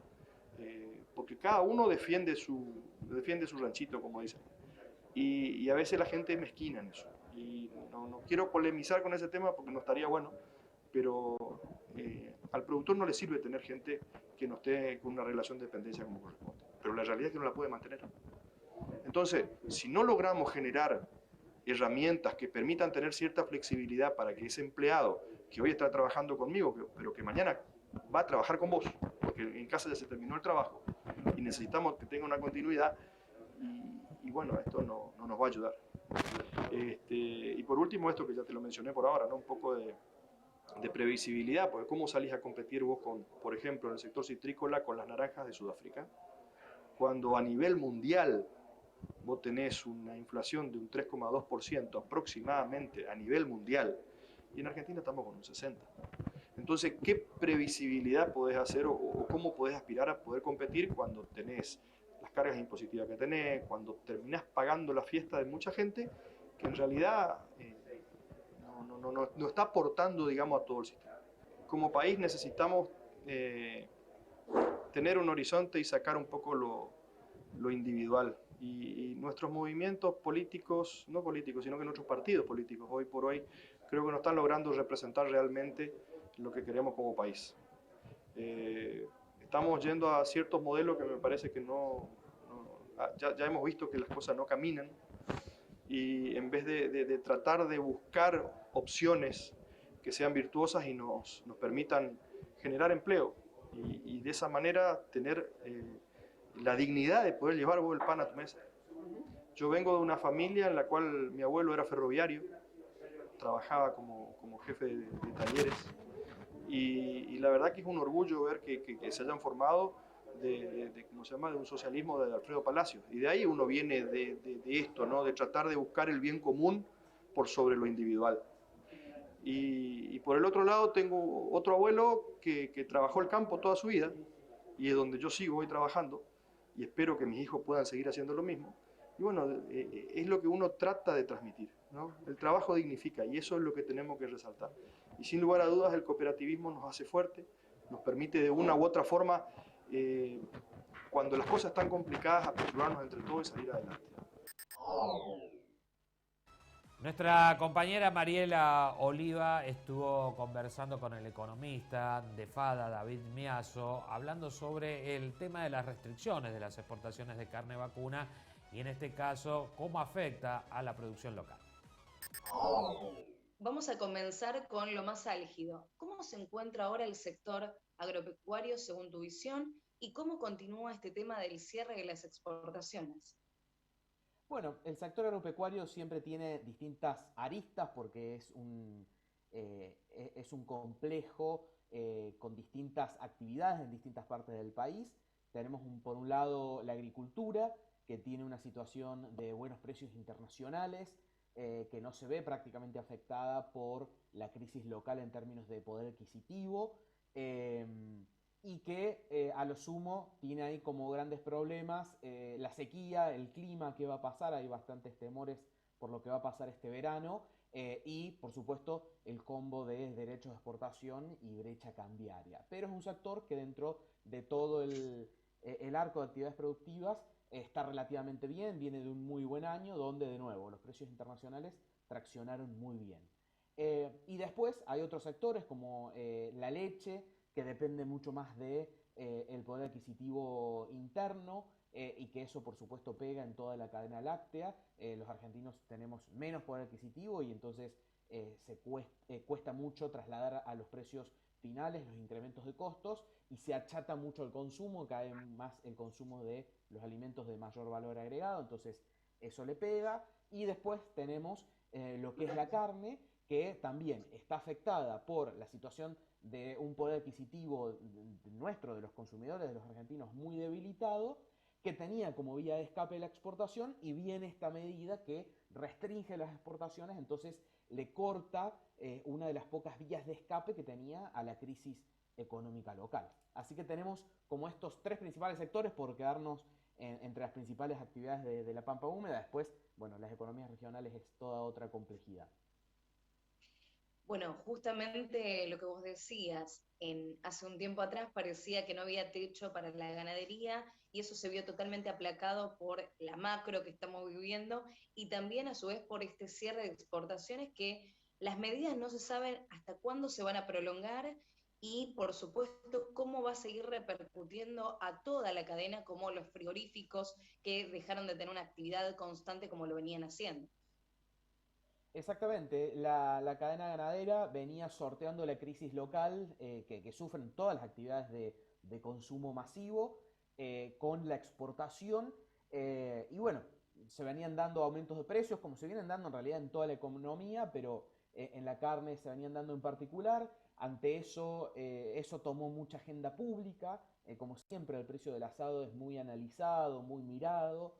S3: Porque cada uno defiende su ranchito, como dicen. Y a veces la gente es mezquina en eso. Y no quiero polemizar con ese tema porque no estaría bueno, pero al productor no le sirve tener gente que no esté con una relación de dependencia como corresponde. Pero la realidad es que no la puede mantener. Entonces, si no logramos generar herramientas que permitan tener cierta flexibilidad para que ese empleado que hoy está trabajando conmigo, pero que mañana va a trabajar con vos, porque en casa ya se terminó el trabajo y necesitamos que tenga una continuidad, y bueno, esto no nos va a ayudar. Y por último, esto que ya te lo mencioné por ahora, ¿no? Un poco de previsibilidad, porque ¿cómo salís a competir vos con, por ejemplo, en el sector citrícola con las naranjas de Sudáfrica? Cuando a nivel mundial vos tenés una inflación de un 3,2% aproximadamente a nivel mundial, y en Argentina estamos con un 60%. Entonces, ¿qué previsibilidad podés hacer o cómo podés aspirar a poder competir cuando tenés las cargas impositivas que tenés, cuando terminás pagando la fiesta de mucha gente que en realidad no está aportando, digamos, a todo el sistema? Como país necesitamos tener un horizonte y sacar un poco lo individual. Y nuestros movimientos políticos, no políticos, sino que nuestros partidos políticos, hoy por hoy, creo que no están logrando representar realmente lo que queremos como país. Estamos yendo a ciertos modelos que me parece que ya hemos visto que las cosas no caminan, y en vez de tratar de buscar opciones que sean virtuosas y nos permitan generar empleo, y de esa manera tener la dignidad de poder llevar vos el pan a tu mesa. Yo vengo de una familia en la cual mi abuelo era ferroviario, trabajaba como jefe de talleres, y la verdad que es un orgullo ver que se hayan formado ¿cómo se llama?, de un socialismo de Alfredo Palacios. Y de ahí uno viene de esto, ¿no?, de tratar de buscar el bien común por sobre lo individual. Y por el otro lado tengo otro abuelo que trabajó el campo toda su vida, y es donde yo sigo hoy trabajando, y espero que mis hijos puedan seguir haciendo lo mismo. Y bueno, es lo que uno trata de transmitir, ¿no? El trabajo dignifica, y eso es lo que tenemos que resaltar. Y sin lugar a dudas el cooperativismo nos hace fuerte, nos permite de una u otra forma, cuando las cosas están complicadas, aperturarnos entre todos y salir adelante.
S4: Nuestra compañera Mariela Oliva estuvo conversando con el economista de FADA, David Miazo, hablando sobre el tema de las restricciones de las exportaciones de carne vacuna y en este caso cómo afecta a la producción local.
S5: Vamos a comenzar con lo más álgido. ¿Cómo se encuentra ahora el sector agropecuario según tu visión y cómo continúa este tema del cierre de las exportaciones?
S6: Bueno, el sector agropecuario siempre tiene distintas aristas porque es un complejo con distintas actividades en distintas partes del país. Tenemos por un lado la agricultura, que tiene una situación de buenos precios internacionales, que no se ve prácticamente afectada por la crisis local en términos de poder adquisitivo, y que a lo sumo tiene ahí como grandes problemas la sequía, el clima, qué va a pasar, hay bastantes temores por lo que va a pasar este verano, y por supuesto el combo de derechos de exportación y brecha cambiaria. Pero es un sector que dentro de todo el arco de actividades productivas está relativamente bien, viene de un muy buen año donde de nuevo los precios internacionales traccionaron muy bien. Y después hay otros sectores como la leche, que depende mucho más de el poder adquisitivo interno, y que eso por supuesto pega en toda la cadena láctea. Los argentinos tenemos menos poder adquisitivo y entonces cuesta mucho trasladar a los precios finales los incrementos de costos y se achata mucho el consumo, cae más el consumo de los alimentos de mayor valor agregado, entonces eso le pega. Y después tenemos lo que es la carne, que también está afectada por la situación de un poder adquisitivo nuestro, de los consumidores, de los argentinos, muy debilitado, que tenía como vía de escape la exportación, y viene esta medida que restringe las exportaciones, entonces le corta una de las pocas vías de escape que tenía a la crisis económica local. Así que tenemos como estos tres principales sectores, por quedarnos entre las principales actividades de la Pampa Húmeda. Después, bueno, las economías regionales es toda otra complejidad.
S5: Bueno, justamente lo que vos decías, hace un tiempo atrás parecía que no había techo para la ganadería y eso se vio totalmente aplacado por la macro que estamos viviendo y también a su vez por este cierre de exportaciones que las medidas no se saben hasta cuándo se van a prolongar y por supuesto cómo va a seguir repercutiendo a toda la cadena como los frigoríficos que dejaron de tener una actividad constante como lo venían haciendo.
S6: Exactamente, la cadena ganadera venía sorteando la crisis local que sufren todas las actividades de consumo masivo con la exportación y bueno, se venían dando aumentos de precios como se vienen dando en realidad en toda la economía, pero en la carne se venían dando en particular. Ante eso, eso tomó mucha agenda pública, como siempre el precio del asado es muy analizado, muy mirado.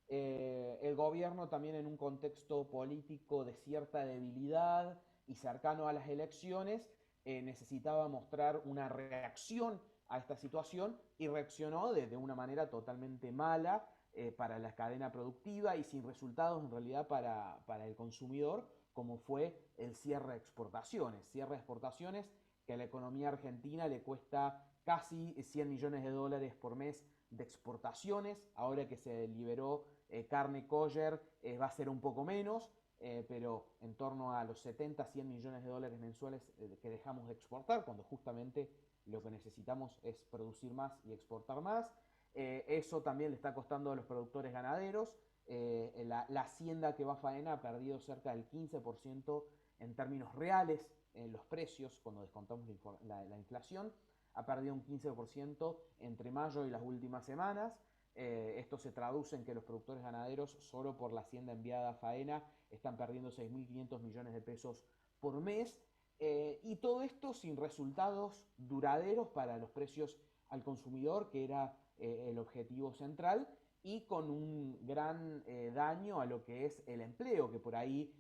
S6: El gobierno también en un contexto político de cierta debilidad y cercano a las elecciones necesitaba mostrar una reacción a esta situación y reaccionó de una manera totalmente mala para la cadena productiva y sin resultados en realidad para el consumidor, como fue el cierre de exportaciones. Cierre de exportaciones que a la economía argentina le cuesta casi 100 millones de dólares por mes de exportaciones. Ahora que se liberó carne kosher va a ser un poco menos, pero en torno a los 70, 100 millones de dólares mensuales que dejamos de exportar, cuando justamente lo que necesitamos es producir más y exportar más. Eso también le está costando a los productores ganaderos. La hacienda que va a faena ha perdido cerca del 15% en términos reales en los precios, cuando descontamos la inflación. Ha perdido un 15% entre mayo y las últimas semanas. Esto se traduce en que los productores ganaderos, solo por la hacienda enviada a faena, están perdiendo 6.500 millones de pesos por mes. Y todo esto sin resultados duraderos para los precios al consumidor, que era el objetivo central, y con un gran daño a lo que es el empleo, que por ahí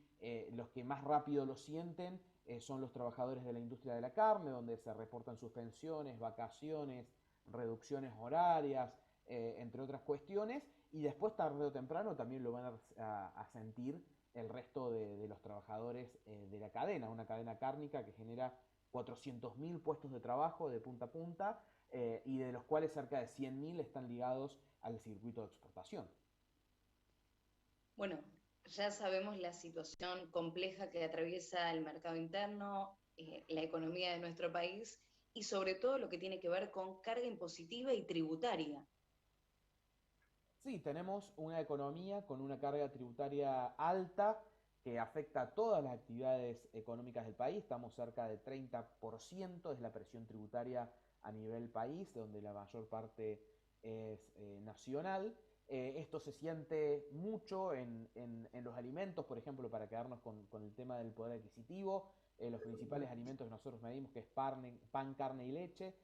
S6: los que más rápido lo sienten son los trabajadores de la industria de la carne, donde se reportan suspensiones, vacaciones, reducciones horarias, entre otras cuestiones, y después tarde o temprano también lo van a sentir el resto de los trabajadores de la cadena, una cadena cárnica que genera 400.000 puestos de trabajo de punta a punta y de los cuales cerca de 100.000 están ligados al circuito de exportación.
S5: Bueno, ya sabemos la situación compleja que atraviesa el mercado interno, la economía de nuestro país y sobre todo lo que tiene que ver con carga impositiva y tributaria.
S6: Sí, tenemos una economía con una carga tributaria alta que afecta a todas las actividades económicas del país. Estamos cerca de 30% es la presión tributaria a nivel país, donde la mayor parte es nacional. Esto se siente mucho en los alimentos, por ejemplo, para quedarnos con el tema del poder adquisitivo. Los principales alimentos que nosotros medimos, que es pan, carne y leche,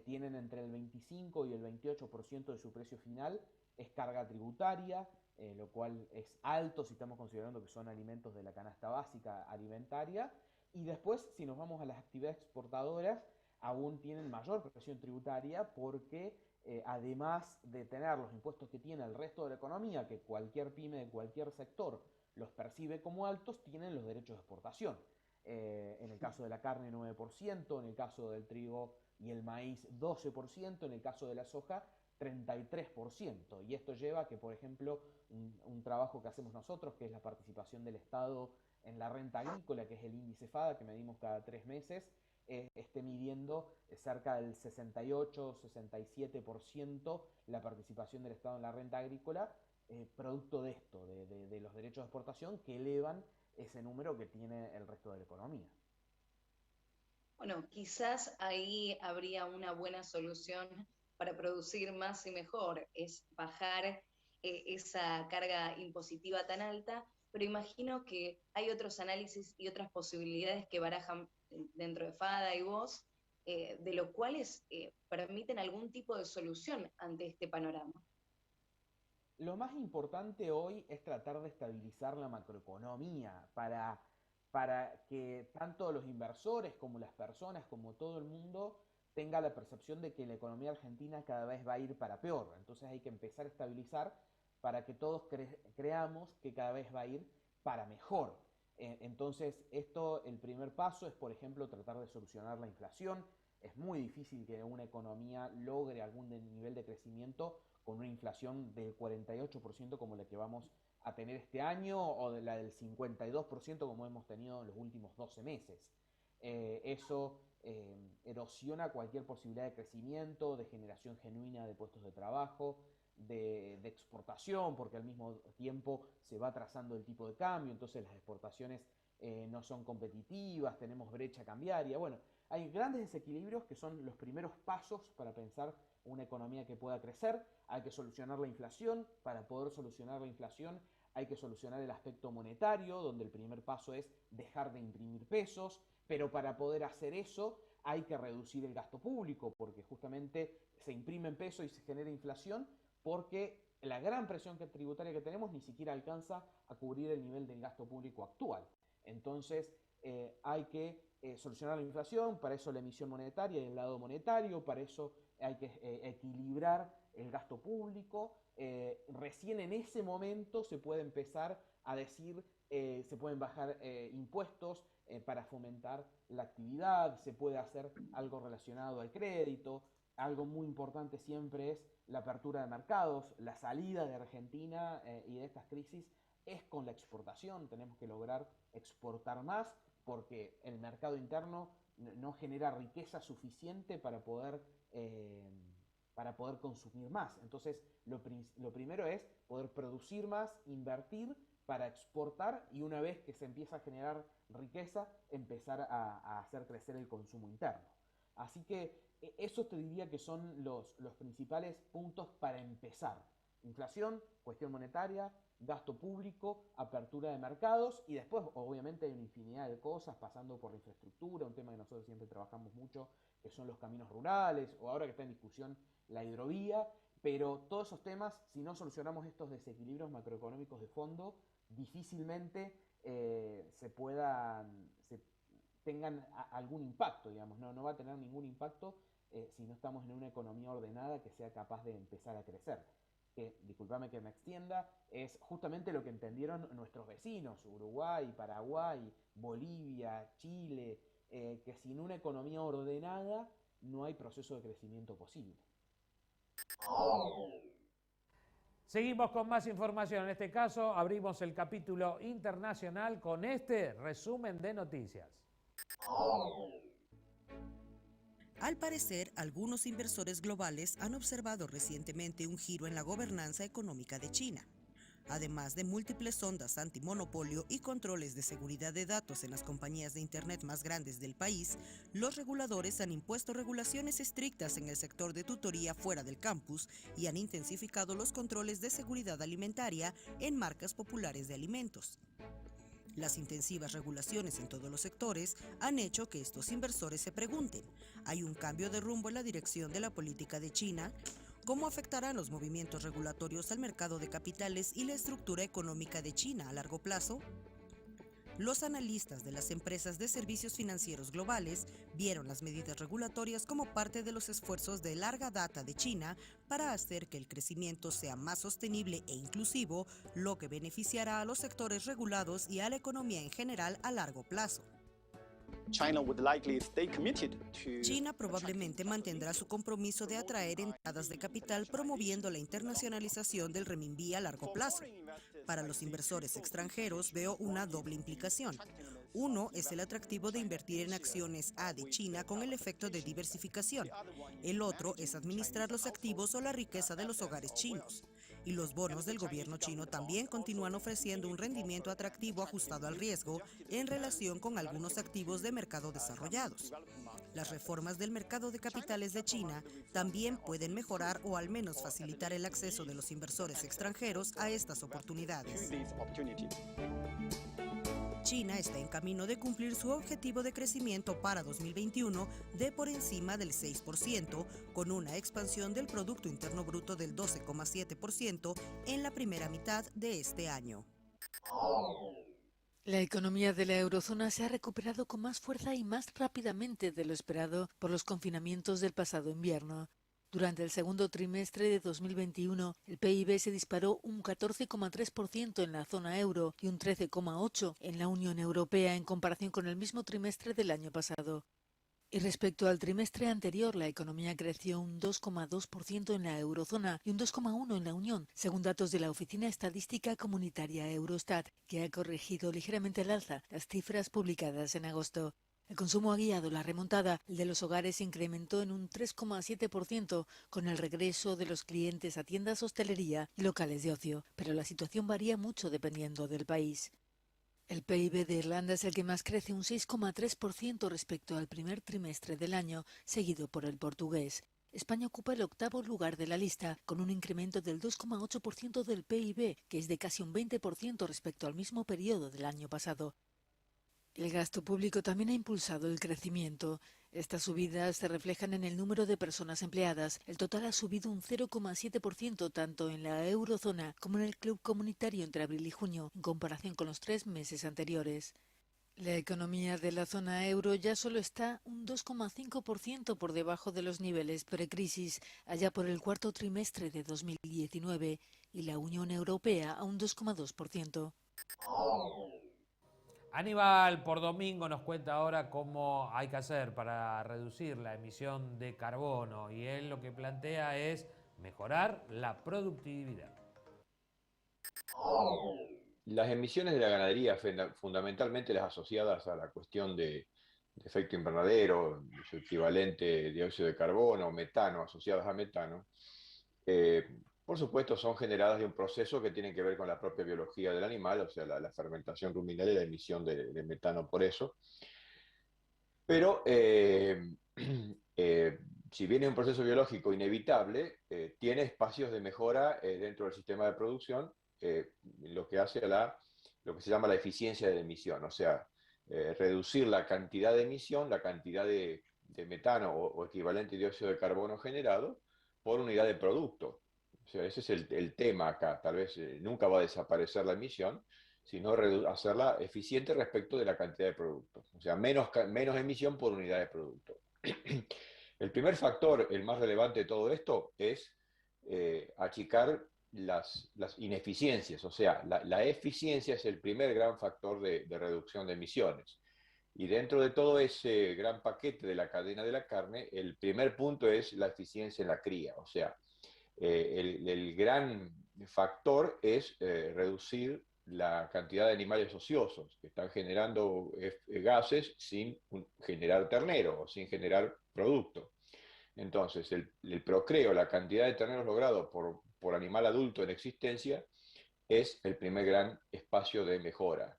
S6: tienen entre el 25 y el 28% de su precio final es carga tributaria, lo cual es alto si estamos considerando que son alimentos de la canasta básica alimentaria. Y después, si nos vamos a las actividades exportadoras, aún tienen mayor presión tributaria porque además de tener los impuestos que tiene el resto de la economía, que cualquier pyme de cualquier sector los percibe como altos, tienen los derechos de exportación. En el caso de la carne 9%, en el caso del trigo y el maíz 12%, en el caso de la soja 33%. Y esto lleva a que, por ejemplo, un trabajo que hacemos nosotros, que es la participación del Estado en la renta agrícola, que es el índice FADA, que medimos cada 3 meses, esté midiendo cerca del 68-67% la participación del Estado en la renta agrícola, producto de esto, de los derechos de exportación que elevan ese número que tiene el resto de la economía.
S5: Bueno, quizás ahí habría una buena solución para producir más y mejor, es bajar esa carga impositiva tan alta, pero imagino que hay otros análisis y otras posibilidades que barajan dentro de FADA y vos, de los cuales permiten algún tipo de solución ante este panorama.
S6: Lo más importante hoy es tratar de estabilizar la macroeconomía para que tanto los inversores como las personas, como todo el mundo, tenga la percepción de que la economía argentina cada vez va a ir para peor. Entonces hay que empezar a estabilizar para que todos creamos que cada vez va a ir para mejor. Entonces el primer paso es, por ejemplo, tratar de solucionar la inflación. Es muy difícil que una economía logre algún nivel de crecimiento con una inflación del 48% como la que vamos a tener este año, o de la del 52% como hemos tenido en los últimos 12 meses. Eso erosiona cualquier posibilidad de crecimiento, de generación genuina de puestos de trabajo, de exportación, porque al mismo tiempo se va trazando el tipo de cambio, entonces las exportaciones no son competitivas, tenemos brecha cambiaria. Bueno, hay grandes desequilibrios que son los primeros pasos para pensar una economía que pueda crecer. Hay que solucionar la inflación. Para poder solucionar la inflación hay que solucionar el aspecto monetario, donde el primer paso es dejar de imprimir pesos, pero para poder hacer eso hay que reducir el gasto público, porque justamente se imprimen pesos y se genera inflación, porque la gran presión tributaria que tenemos ni siquiera alcanza a cubrir el nivel del gasto público actual. Entonces hay que solucionar la inflación, para eso la emisión monetaria y el lado monetario, para eso hay que equilibrar el gasto público. Recién en ese momento se puede empezar a decir, se pueden bajar impuestos para fomentar la actividad, se puede hacer algo relacionado al crédito. Algo muy importante siempre es la apertura de mercados. La salida de Argentina y de estas crisis es con la exportación. Tenemos que lograr exportar más, porque el mercado interno no genera riqueza suficiente para poder consumir más. Entonces, lo primero es poder producir más, invertir para exportar, y una vez que se empieza a generar riqueza, empezar a hacer crecer el consumo interno. Así que eso te diría que son los principales puntos para empezar. Inflación, cuestión monetaria, gasto público, apertura de mercados, y después obviamente hay una infinidad de cosas, pasando por la infraestructura, un tema que nosotros siempre trabajamos mucho, que son los caminos rurales, o ahora que está en discusión la hidrovía. Pero todos esos temas, si no solucionamos estos desequilibrios macroeconómicos de fondo, difícilmente tengan algún impacto, digamos. No va a tener ningún impacto si no estamos en una economía ordenada que sea capaz de empezar a crecer. Que, discúlpame que me extienda, es justamente lo que entendieron nuestros vecinos, Uruguay, Paraguay, Bolivia, Chile, que sin una economía ordenada no hay proceso de crecimiento posible.
S4: Seguimos con más información. En este caso, abrimos el capítulo internacional con este resumen de noticias.
S8: Al parecer, algunos inversores globales han observado recientemente un giro en la gobernanza económica de China. Además de múltiples sondas antimonopolio y controles de seguridad de datos en las compañías de Internet más grandes del país, los reguladores han impuesto regulaciones estrictas en el sector de tutoría fuera del campus y han intensificado los controles de seguridad alimentaria en marcas populares de alimentos. Las intensivas regulaciones en todos los sectores han hecho que estos inversores se pregunten, ¿hay un cambio de rumbo en la dirección de la política de China? ¿Cómo afectarán los movimientos regulatorios al mercado de capitales y la estructura económica de China a largo plazo? Los analistas de las empresas de servicios financieros globales vieron las medidas regulatorias como parte de los esfuerzos de larga data de China para hacer que el crecimiento sea más sostenible e inclusivo, lo que beneficiará a los sectores regulados y a la economía en general a largo plazo. China probablemente mantendrá su compromiso de atraer entradas de capital promoviendo la internacionalización del renminbi a largo plazo. Para los inversores extranjeros veo una doble implicación. Uno es el atractivo de invertir en acciones A de China con el efecto de diversificación. El otro es administrar los activos o la riqueza de los hogares chinos. y los bonos del gobierno chino también continúan ofreciendo un rendimiento atractivo ajustado al riesgo en relación con algunos activos de mercado desarrollados. Las reformas del mercado de capitales de China también pueden mejorar o al menos facilitar el acceso de los inversores extranjeros a estas oportunidades. China está en camino de cumplir su objetivo de crecimiento para 2021 de por encima del 6%, con una expansión del Producto Interno Bruto del 12,7% en la primera mitad de este año.
S9: La economía de la eurozona se ha recuperado con más fuerza y más rápidamente de lo esperado por los confinamientos del pasado invierno. Durante el segundo trimestre de 2021, el PIB se disparó un 14,3% en la zona euro y un 13,8% en la Unión Europea en comparación con el mismo trimestre del año pasado. Y respecto al trimestre anterior, la economía creció un 2,2% en la eurozona y un 2,1% en la Unión, según datos de la Oficina Estadística Comunitaria Eurostat, que ha corregido ligeramente al alza las cifras publicadas en agosto. El consumo ha guiado la remontada. El de los hogares se incrementó en un 3,7% con el regreso de los clientes a tiendas, hostelería y locales de ocio, pero la situación varía mucho dependiendo del país. El PIB de Irlanda es el que más crece, un 6,3% respecto al primer trimestre del año, seguido por el portugués. España ocupa el octavo lugar de la lista, con un incremento del 2,8% del PIB, que es de casi un 20% respecto al mismo periodo del año pasado. El gasto público también ha impulsado el crecimiento. Estas subidas se reflejan en el número de personas empleadas. El total ha subido un 0,7% tanto en la eurozona como en el club comunitario entre abril y junio, en comparación con los 3 meses anteriores. La economía de la zona euro ya solo está un 2,5% por debajo de los niveles precrisis, allá por el cuarto trimestre de 2019, y la Unión Europea a un 2,2%.
S4: Aníbal Pordomingo nos cuenta ahora cómo hay que hacer para reducir la emisión de carbono y él lo que plantea es mejorar la productividad.
S10: Las emisiones de la ganadería, fundamentalmente las asociadas a la cuestión de efecto invernadero, su equivalente dióxido de carbono, metano, asociadas a metano, por supuesto son generadas de un proceso que tiene que ver con la propia biología del animal, o sea, la fermentación ruminal y la emisión de metano por eso. Pero si bien es un proceso biológico inevitable, tiene espacios de mejora dentro del sistema de producción, lo que hace a lo que se llama la eficiencia de la emisión, o sea, reducir la cantidad de emisión, la cantidad de metano o equivalente dióxido de carbono generado por unidad de producto. O sea, ese es el tema acá. Tal vez nunca va a desaparecer la emisión, sino hacerla eficiente respecto de la cantidad de productos. O sea, menos emisión por unidad de producto. El primer factor, el más relevante de todo esto, es achicar las ineficiencias. O sea, la eficiencia es el primer gran factor de reducción de emisiones. Y dentro de todo ese gran paquete de la cadena de la carne, el primer punto es la eficiencia en la cría. O sea, el gran factor es reducir la cantidad de animales ociosos que están generando gases sin generar ternero o sin generar producto. Entonces, el procreo, la cantidad de terneros logrado por animal adulto en existencia, es el primer gran espacio de mejora.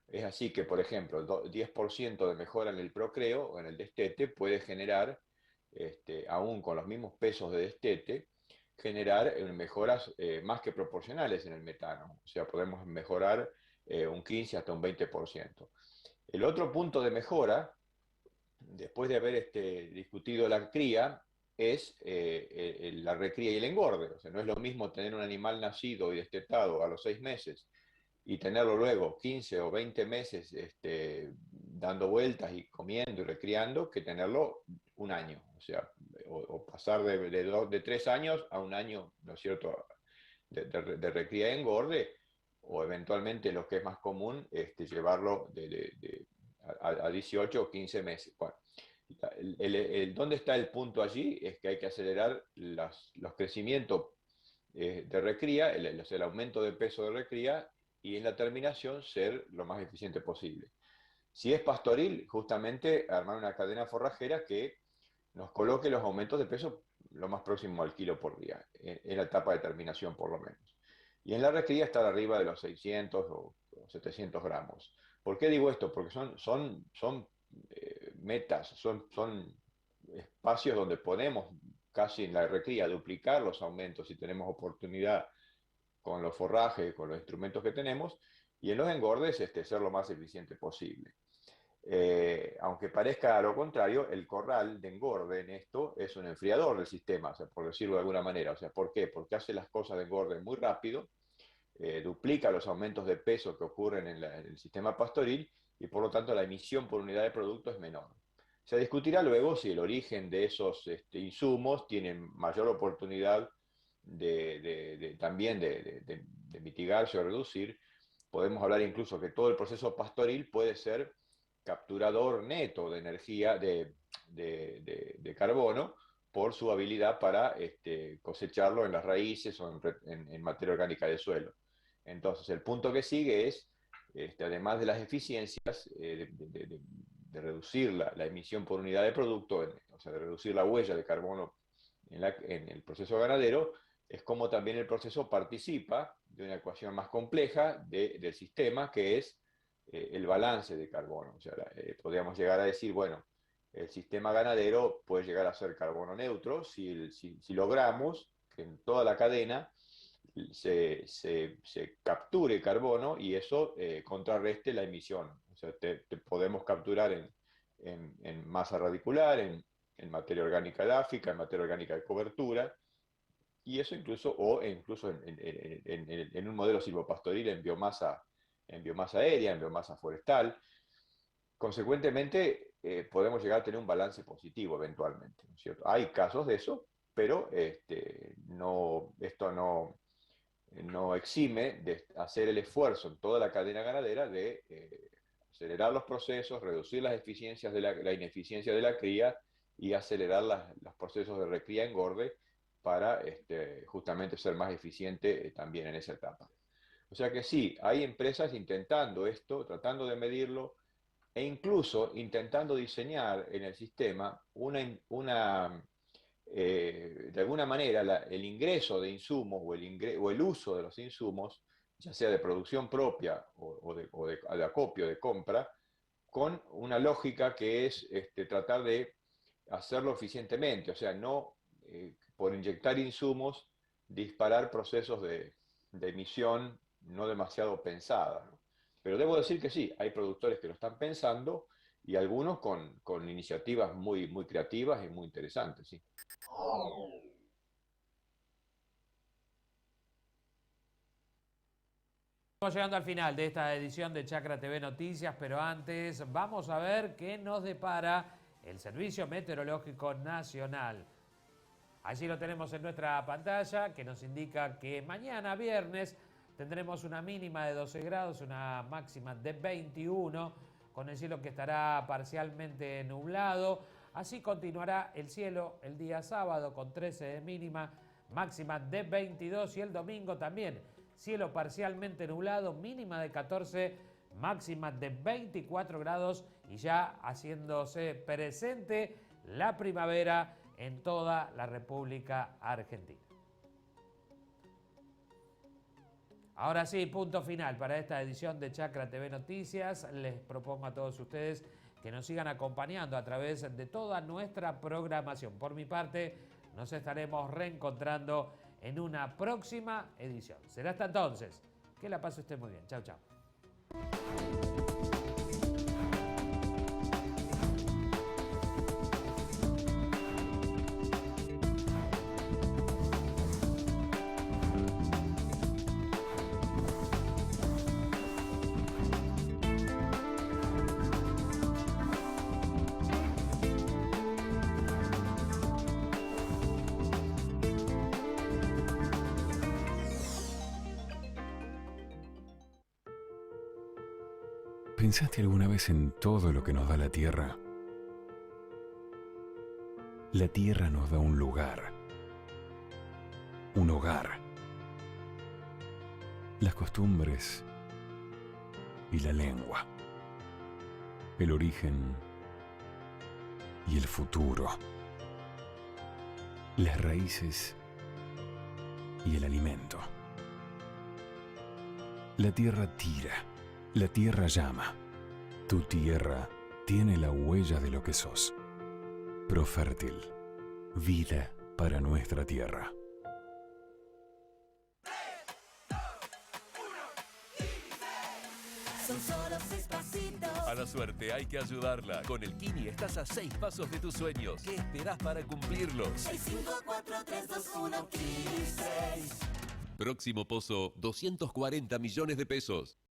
S10: Es así que, por ejemplo, 10% de mejora en el procreo o en el destete puede generar, aún con los mismos pesos de destete, generar mejoras más que proporcionales en el metano. O sea, podemos mejorar un 15 hasta un 20%. El otro punto de mejora, después de haber discutido la cría, es la recría y el engorde. O sea, no es lo mismo tener un animal nacido y destetado a los 6 meses y tenerlo luego 15 o 20 meses dando vueltas y comiendo y recriando, que tenerlo un año. O sea, o pasar de 3 años a un año, ¿no es cierto?, de recría y engorde, o eventualmente, lo que es más común, llevarlo a 18 o 15 meses. Bueno, ¿dónde está el punto allí? Es que hay que acelerar los crecimientos de recría, el aumento de peso de recría, y en la terminación ser lo más eficiente posible. Si es pastoril, justamente armar una cadena forrajera que nos coloque los aumentos de peso lo más próximo al kilo por día, en la etapa de terminación por lo menos. Y en la recría estar arriba de los 600 o 700 gramos. ¿Por qué digo esto? Porque son metas, son espacios donde podemos casi en la recría duplicar los aumentos si tenemos oportunidad con los forrajes, con los instrumentos que tenemos, y en los engordes ser lo más eficiente posible. Aunque parezca lo contrario, el corral de engorde en esto es un enfriador del sistema, o sea, por decirlo de alguna manera. O sea, ¿por qué? Porque hace las cosas de engorde muy rápido, duplica los aumentos de peso que ocurren en el sistema pastoril y por lo tanto la emisión por unidad de producto es menor. Se discutirá luego si el origen de esos insumos tiene mayor oportunidad también de mitigarse o reducir. Podemos hablar incluso que todo el proceso pastoril puede ser capturador neto de energía de carbono por su habilidad para cosecharlo en las raíces o en materia orgánica de suelo. Entonces, el punto que sigue es, además de las eficiencias, de reducir la emisión por unidad de producto, o sea, de reducir la huella de carbono en el proceso ganadero, es como también el proceso participa de una ecuación más compleja del sistema, que es el balance de carbono. O sea, podríamos llegar a decir, bueno, el sistema ganadero puede llegar a ser carbono neutro si logramos que en toda la cadena se capture carbono y eso contrarreste la emisión. O sea, podemos capturar en masa radicular, en materia orgánica edáfica, en materia orgánica de cobertura, y eso incluso en un modelo silvopastoril en biomasa aérea, en biomasa forestal. Consecuentemente, podemos llegar a tener un balance positivo eventualmente, ¿no es cierto? Hay casos de eso, pero esto no exime de hacer el esfuerzo en toda la cadena ganadera de acelerar los procesos, reducir las eficiencias la ineficiencia de la cría y acelerar los procesos de recría engorde para justamente ser más eficiente también en esa etapa. O sea que sí, hay empresas intentando esto, tratando de medirlo, e incluso intentando diseñar en el sistema de alguna manera el ingreso de insumos o el uso de los insumos, ya sea de producción propia o de acopio, de compra, con una lógica que es tratar de hacerlo eficientemente, o sea, no por inyectar insumos, disparar procesos de emisión no demasiado pensada, ¿no? Pero debo decir que sí, hay productores que lo están pensando y algunos con iniciativas muy, muy creativas y muy interesantes, sí.
S4: Estamos llegando al final de esta edición de Chacra TV Noticias, pero antes vamos a ver qué nos depara el Servicio Meteorológico Nacional. Allí lo tenemos en nuestra pantalla, que nos indica que mañana viernes tendremos una mínima de 12 grados, una máxima de 21, con el cielo que estará parcialmente nublado. Así continuará el cielo el día sábado con 13 de mínima, máxima de 22, y el domingo también cielo parcialmente nublado, mínima de 14, máxima de 24 grados y ya haciéndose presente la primavera en toda la República Argentina. Ahora sí, punto final para esta edición de Chacra TV Noticias. Les propongo a todos ustedes que nos sigan acompañando a través de toda nuestra programación. Por mi parte, nos estaremos reencontrando en una próxima edición. Será hasta entonces. Que la pase usted muy bien. Chau, chau.
S7: ¿Pensaste alguna vez en todo lo que nos da la tierra? La tierra nos da un lugar, un hogar, las costumbres y la lengua, el origen y el futuro. las raíces y el alimento. La tierra tira, la tierra llama. Tu tierra tiene la huella de lo que sos. Profértil, vida para nuestra tierra.
S1: Son solo 6 pasitos.
S2: A la suerte hay que ayudarla. Con el Kini estás a 6 pasos de tus sueños. ¿Qué esperás para cumplirlos?
S1: 6, 5, 4, 3, 2, 1, Kini 6.
S2: Próximo pozo, 240 millones de pesos.